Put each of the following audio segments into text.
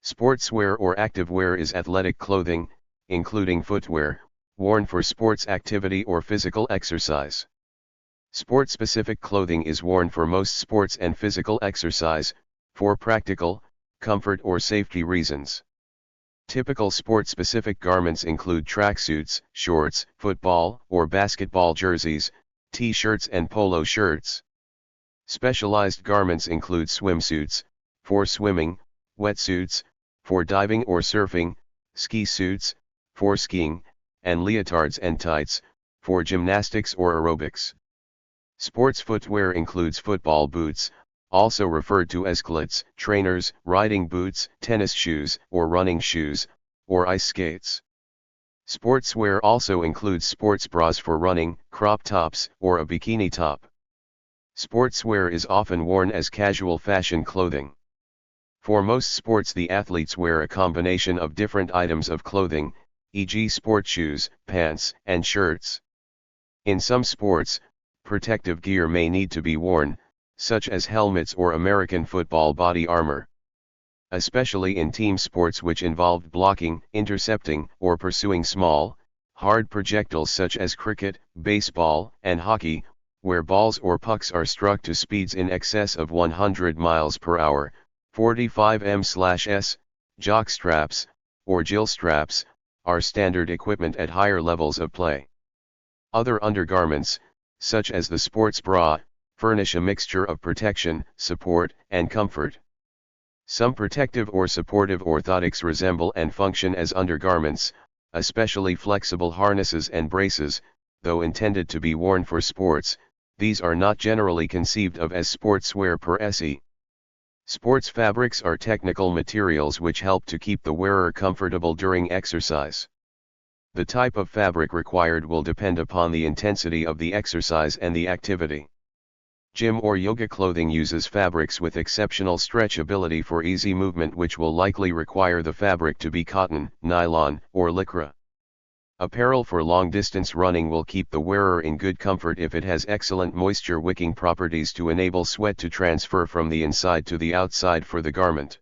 Sportswear or activewear is athletic clothing, including footwear, worn for sports activity or physical exercise. Sport-specific clothing is worn for most sports and physical exercise, for practical, comfort or safety reasons. Typical sport-specific garments include tracksuits, shorts, football or basketball jerseys, t-shirts and polo shirts. Specialized garments include swimsuits, for swimming, wetsuits, for diving or surfing, ski suits, for skiing, and leotards and tights, for gymnastics or aerobics. Sports footwear includes football boots, also referred to as cleats, trainers, riding boots, tennis shoes, or running shoes, or ice skates. Sportswear also includes sports bras for running, crop tops, or a bikini top. Sportswear is often worn as casual fashion clothing. For most sports, the athletes wear a combination of different items of clothing, e.g. sport shoes, pants, and shirts. In some sports, protective gear may need to be worn, such as helmets or American football body armor. Especially in team sports which involve blocking, intercepting, or pursuing small, hard projectiles such as cricket, baseball, and hockey, where balls or pucks are struck to speeds in excess of 100 miles per hour, 45 mph, jock straps, or gill straps, are standard equipment at higher levels of play. Other undergarments, such as the sports bra, furnish a mixture of protection, support, and comfort. Some protective or supportive orthotics resemble and function as undergarments, especially flexible harnesses and braces, though intended to be worn for sports. These are not generally conceived of as sportswear per se. Sports fabrics are technical materials which help to keep the wearer comfortable during exercise. The type of fabric required will depend upon the intensity of the exercise and the activity. Gym or yoga clothing uses fabrics with exceptional stretchability for easy movement, which will likely require the fabric to be cotton, nylon, or lycra. Apparel for long-distance running will keep the wearer in good comfort if it has excellent moisture-wicking properties to enable sweat to transfer from the inside to the outside for the garment.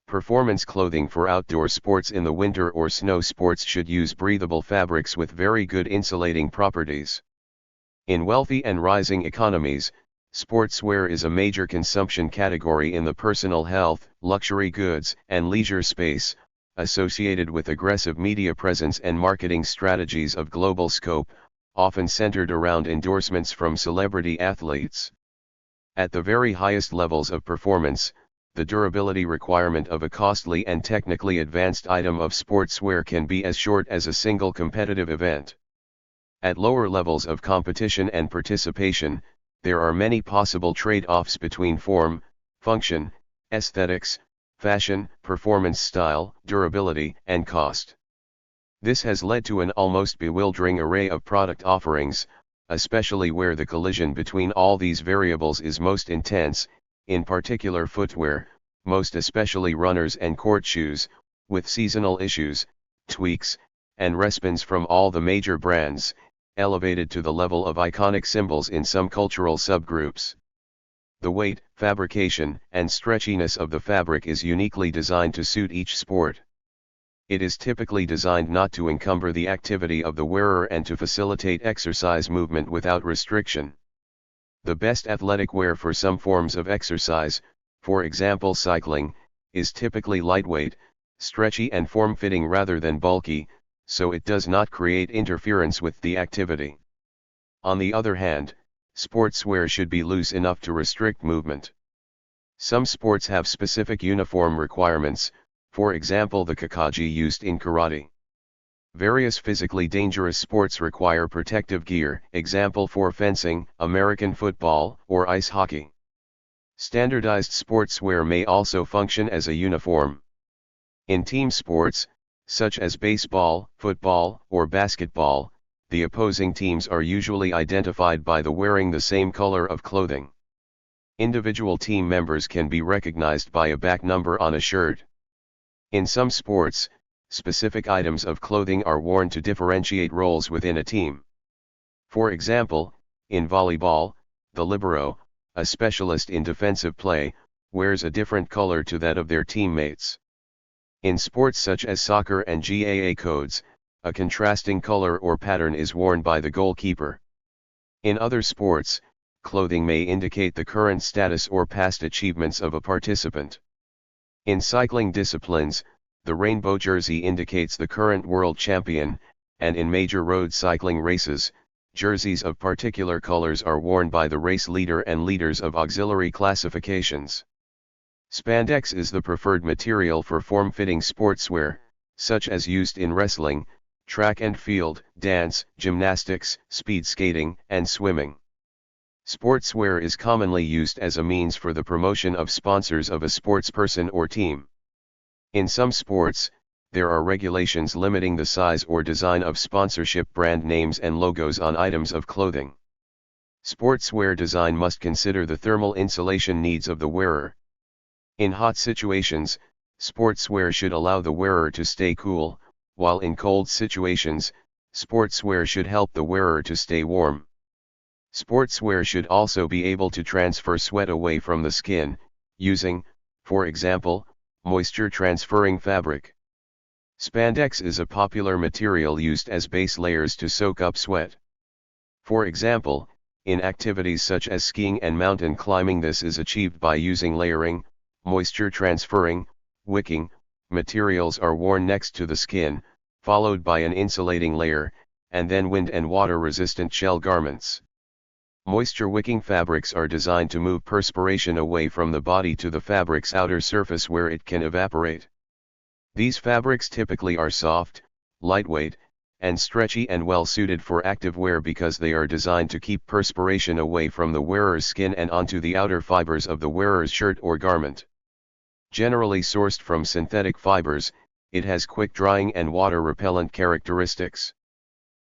Performance clothing for outdoor sports in the winter or snow sports should use breathable fabrics with very good insulating properties. In wealthy and rising economies, sportswear is a major consumption category in the personal health, luxury goods, and leisure space, associated with aggressive media presence and marketing strategies of global scope, often centered around endorsements from celebrity athletes. At the very highest levels of performance, the durability requirement of a costly and technically advanced item of sportswear can be as short as a single competitive event. At lower levels of competition and participation, there are many possible trade-offs between form, function, aesthetics, fashion, performance style, durability, and cost. This has led to an almost bewildering array of product offerings, especially where the collision between all these variables is most intense, in particular footwear, most especially runners and court shoes, with seasonal issues, tweaks, and respins from all the major brands, elevated to the level of iconic symbols in some cultural subgroups. The weight, fabrication, and stretchiness of the fabric is uniquely designed to suit each sport. It is typically designed not to encumber the activity of the wearer and to facilitate exercise movement without restriction. The best athletic wear for some forms of exercise, for example cycling, is typically lightweight, stretchy and form-fitting rather than bulky, so it does not create interference with the activity. On the other hand, sportswear should be loose enough to restrict movement. Some sports have specific uniform requirements, for example the kakaji used in karate. Various physically dangerous sports require protective gear, example for fencing, American football, or ice hockey. Standardized sportswear may also function as a uniform. In team sports, such as baseball, football, or basketball, the opposing teams are usually identified by the wearing the same color of clothing. Individual team members can be recognized by a back number on a shirt. In some sports, specific items of clothing are worn to differentiate roles within a team. For example, in volleyball, the libero, a specialist in defensive play, wears a different color to that of their teammates. In sports such as soccer and GAA codes, a contrasting color or pattern is worn by the goalkeeper. In other sports, clothing may indicate the current status or past achievements of a participant. In cycling disciplines, the rainbow jersey indicates the current world champion, and in major road cycling races, jerseys of particular colors are worn by the race leader and leaders of auxiliary classifications. Spandex is the preferred material for form-fitting sportswear, such as used in wrestling, track and field, dance, gymnastics, speed skating, and swimming. Sportswear is commonly used as a means for the promotion of sponsors of a sportsperson or team. In some sports, there are regulations limiting the size or design of sponsorship brand names and logos on items of clothing. Sportswear design must consider the thermal insulation needs of the wearer. In hot situations, sportswear should allow the wearer to stay cool, while in cold situations, sportswear should help the wearer to stay warm. Sportswear should also be able to transfer sweat away from the skin, using, for example, moisture-transferring fabric. Spandex is a popular material used as base layers to soak up sweat. For example, in activities such as skiing and mountain climbing, this is achieved by using layering. Moisture transferring, wicking, materials are worn next to the skin, followed by an insulating layer, and then wind and water resistant shell garments. Moisture wicking fabrics are designed to move perspiration away from the body to the fabric's outer surface where it can evaporate. These fabrics typically are soft, lightweight, and stretchy and well suited for active wear because they are designed to keep perspiration away from the wearer's skin and onto the outer fibers of the wearer's shirt or garment. Generally sourced from synthetic fibers, it has quick drying and water-repellent characteristics.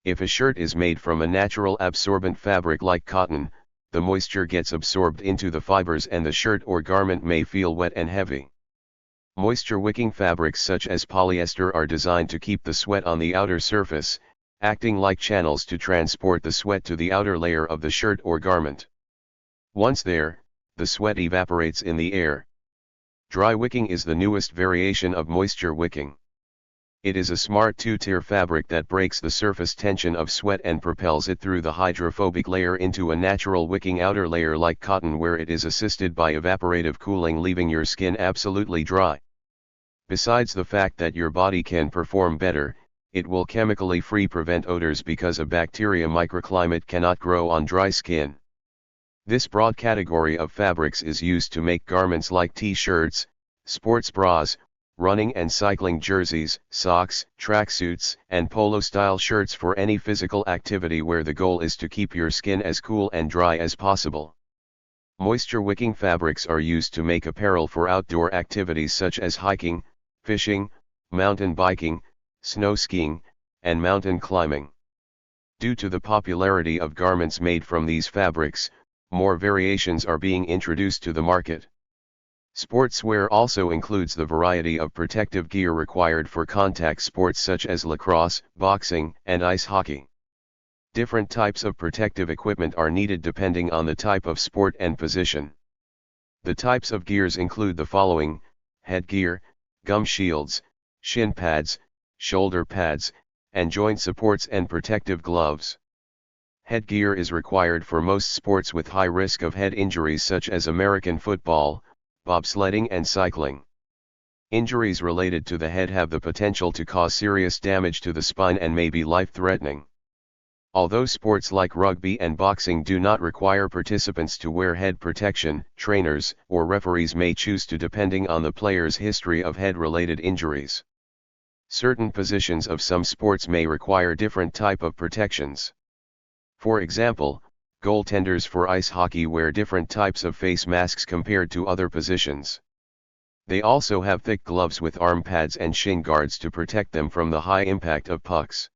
If a shirt is made from a natural absorbent fabric like cotton, the moisture gets absorbed into the fibers and the shirt or garment may feel wet and heavy. Moisture-wicking fabrics such as polyester are designed to keep the sweat on the outer surface, acting like channels to transport the sweat to the outer layer of the shirt or garment. Once there, the sweat evaporates in the air. Dry wicking is the newest variation of moisture wicking. It is a smart two-tier fabric that breaks the surface tension of sweat and propels it through the hydrophobic layer into a natural wicking outer layer like cotton, where it is assisted by evaporative cooling, leaving your skin absolutely dry. Besides the fact that your body can perform better, it will chemically free prevent odors because a bacteria microclimate cannot grow on dry skin. This broad category of fabrics is used to make garments like t-shirts, sports bras, running and cycling jerseys, socks, tracksuits, and polo-style shirts for any physical activity where the goal is to keep your skin as cool and dry as possible. Moisture-wicking fabrics are used to make apparel for outdoor activities such as hiking, fishing, mountain biking, snow skiing, and mountain climbing. Due to the popularity of garments made from these fabrics, more variations are being introduced to the market. Sportswear also includes the variety of protective gear required for contact sports such as lacrosse, boxing, and ice hockey. Different types of protective equipment are needed depending on the type of sport and position. The types of gears include the following: headgear, gum shields, shin pads, shoulder pads, and joint supports and protective gloves. Headgear is required for most sports with high risk of head injuries such as American football, bobsledding and cycling. Injuries related to the head have the potential to cause serious damage to the spine and may be life-threatening. Although sports like rugby and boxing do not require participants to wear head protection, trainers or referees may choose to depending on the player's history of head-related injuries. Certain positions of some sports may require different type of protections. For example, goaltenders for ice hockey wear different types of face masks compared to other positions. They also have thick gloves with arm pads and shin guards to protect them from the high impact of pucks.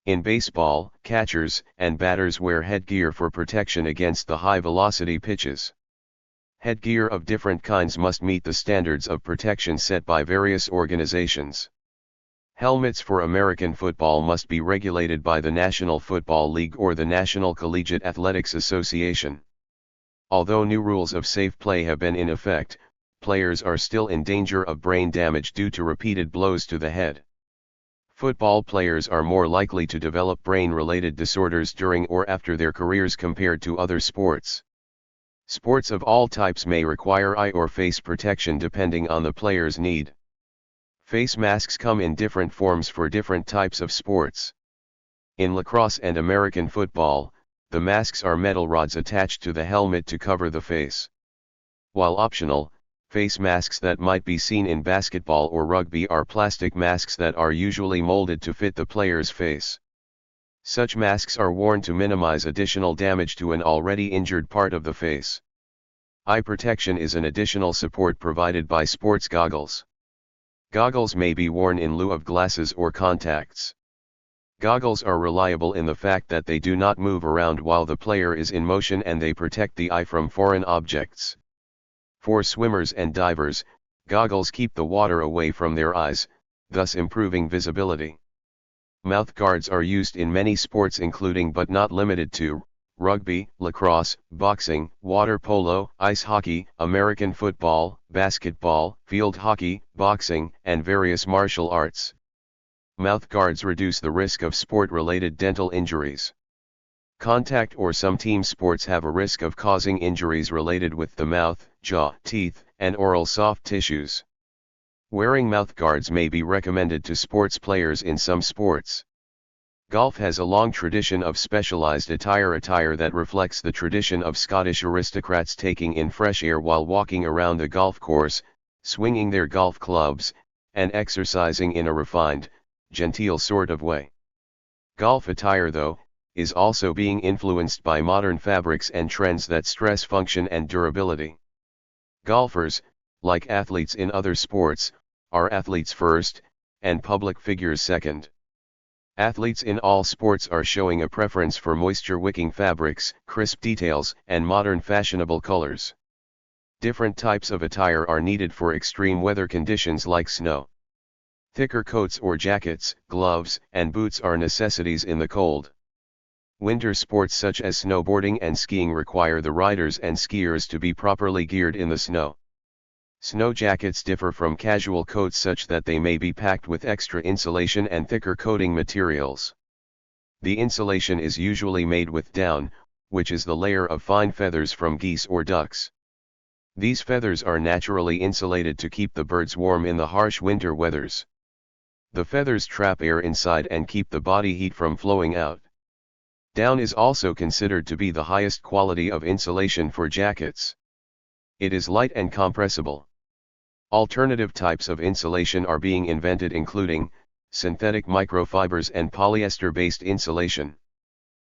In baseball, catchers and batters wear headgear for protection against the high-velocity pitches. Headgear of different kinds must meet the standards of protection set by various organizations. Helmets for American football must be regulated by the National Football League or the National Collegiate Athletics Association. Although new rules of safe play have been in effect, players are still in danger of brain damage due to repeated blows to the head. Football players are more likely to develop brain-related disorders during or after their careers compared to other sports. Sports of all types may require eye or face protection depending on the player's need. Face masks come in different forms for different types of sports. In lacrosse and American football, the masks are metal rods attached to the helmet to cover the face. While optional, face masks that might be seen in basketball or rugby are plastic masks that are usually molded to fit the player's face. Such masks are worn to minimize additional damage to an already injured part of the face. Eye protection is an additional support provided by sports goggles. Goggles may be worn in lieu of glasses or contacts. Goggles are reliable in the fact that they do not move around while the player is in motion and they protect the eye from foreign objects. For swimmers and divers, goggles keep the water away from their eyes, thus improving visibility. Mouth guards are used in many sports including but not limited to rugby, lacrosse, boxing, water polo, ice hockey, American football, basketball, field hockey, boxing, and various martial arts. Mouth guards reduce the risk of sport-related dental injuries. Contact or some team sports have a risk of causing injuries related with the mouth, jaw, teeth, and oral soft tissues. Wearing mouth guards may be recommended to sports players in some sports. Golf has a long tradition of specialized attire that reflects the tradition of Scottish aristocrats taking in fresh air while walking around the golf course, swinging their golf clubs, and exercising in a refined, genteel sort of way. Golf attire, though, is also being influenced by modern fabrics and trends that stress function and durability. Golfers, like athletes in other sports, are athletes first, and public figures second. Athletes in all sports are showing a preference for moisture-wicking fabrics, crisp details, and modern fashionable colors. Different types of attire are needed for extreme weather conditions like snow. Thicker coats or jackets, gloves, and boots are necessities in the cold. Winter sports such as snowboarding and skiing require the riders and skiers to be properly geared in the snow. Snow jackets differ from casual coats such that they may be packed with extra insulation and thicker coating materials. The insulation is usually made with down, which is the layer of fine feathers from geese or ducks. These feathers are naturally insulated to keep the birds warm in the harsh winter weathers. The feathers trap air inside and keep the body heat from flowing out. Down is also considered to be the highest quality of insulation for jackets. It is light and compressible. Alternative types of insulation are being invented including synthetic microfibers and polyester-based insulation.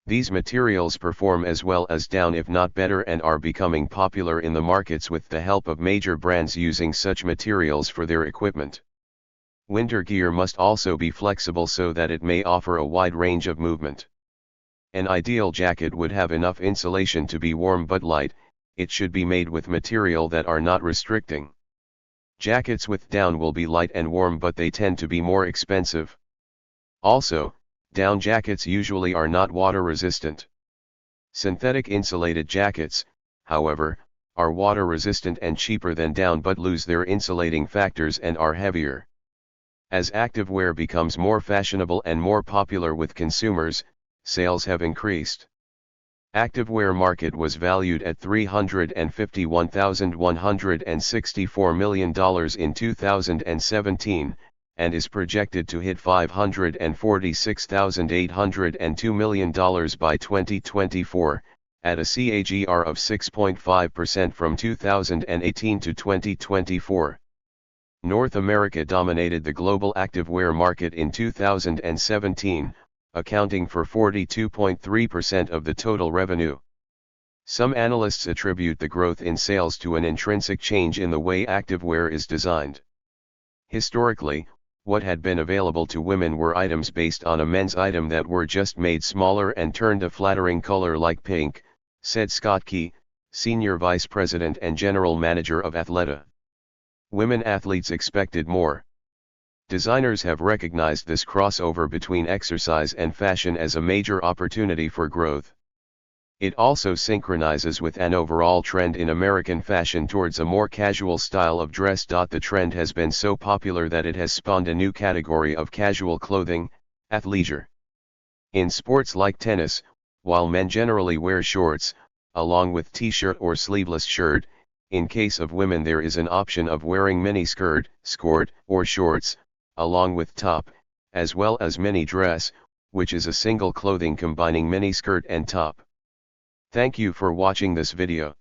These materials perform as well as down if not better and are becoming popular in the markets with the help of major brands using such materials for their equipment. Winter gear must also be flexible so that it may offer a wide range of movement. An ideal jacket would have enough insulation to be warm but light. It should be made with material that are not restricting. Jackets with down will be light and warm but they tend to be more expensive. Also, down jackets usually are not water resistant. Synthetic insulated jackets, however, are water resistant and cheaper than down but lose their insulating factors and are heavier. As activewear becomes more fashionable and more popular with consumers, sales have increased. Activewear market was valued at $351,164 million in 2017, and is projected to hit $546,802 million by 2024, at a CAGR of 6.5% from 2018 to 2024. North America dominated the global activewear market in 2017, accounting for 42.3% of the total revenue. Some analysts attribute the growth in sales to an intrinsic change in the way activewear is designed. Historically, what had been available to women were items based on a men's item that were just made smaller and turned a flattering color like pink, said Scott Key, Senior Vice President and General Manager of Athleta. Women athletes expected more. Designers have recognized this crossover between exercise and fashion as a major opportunity for growth. It also synchronizes with an overall trend in American fashion towards a more casual style of dress. The trend has been so popular that it has spawned a new category of casual clothing, athleisure. In sports like tennis, while men generally wear shorts, along with t-shirt or sleeveless shirt, in case of women there is an option of wearing mini skirt, or shorts, along with top, as well as mini dress, which is a single clothing combining mini skirt and top. Thank you for watching this video.